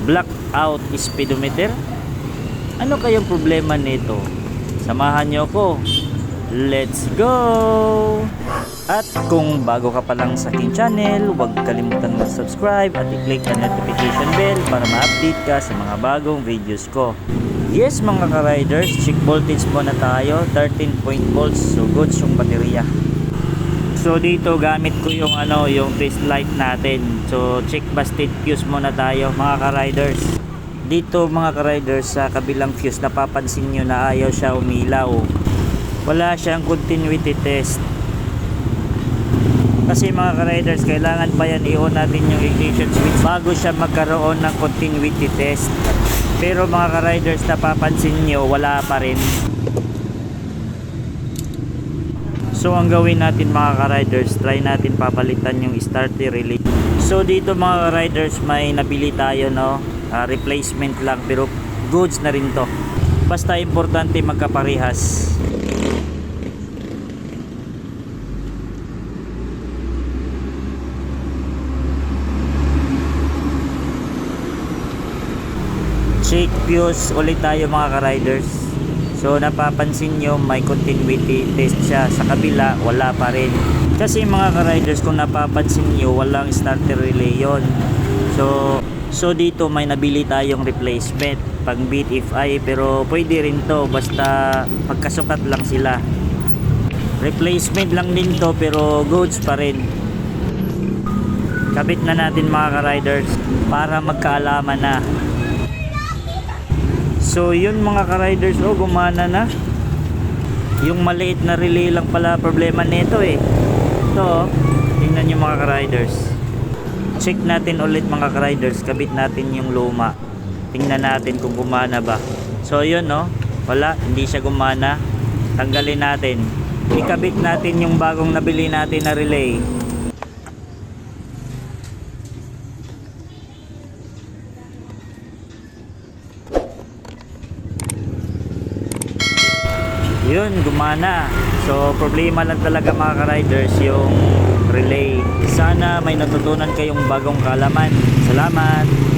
blackout speedometer. Ano kayang problema nito? Samahan nyo ko. Let's go! At kung bago ka pa lang sa aking channel, huwag kalimutan mag-subscribe at i-click ang notification bell para ma-update ka sa mga bagong videos ko. Yes mga ka-riders, check voltage muna tayo, 13 volts, so goods yung baterya. So dito gamit ko yung yung test light natin. So check busted fuse muna tayo mga ka-riders. Dito mga ka-riders, sa kabilang fuse napapansin nyo na ayaw siya umilaw. Wala siyang continuity test. Kasi mga ka-riders, kailangan pa yan i-on natin yung ignition switch bago siya magkaroon ng continuity test. Pero mga ka-riders, napapansin nyo wala pa rin. So ang gawin natin mga ka-riders, try natin papalitan yung starter relay. So dito mga ka-riders, may nabili tayo replacement lang, pero goods na rin to. Basta importante magkaparehas. Check fuse ulit tayo mga ka-riders. So napapansin nyo may continuity test siya, sa kabila wala pa rin. Kasi mga ka-riders, kung napapansin nyo walang starter relay yon. So dito may nabili tayong replacement pang BTFI, pero pwede rin to basta pagkasukat lang sila. Replacement lang din to pero goods pa rin. Kabit na natin mga ka-riders para magkaalaman na. So yun mga ka-riders, gumana na. Yung maliit na relay lang pala problema nito Ito tingnan nyo mga ka-riders. Check natin ulit mga ka-riders, kabit natin yung luma. Tingnan natin kung gumana ba. So yun wala, hindi siya gumana. Tanggalin natin. Ikabit natin yung bagong nabili natin na relay. Yun, gumana. So problema lang talaga mga ka-riders yung relay. Sana may natutunan kayong bagong kaalaman. Salamat!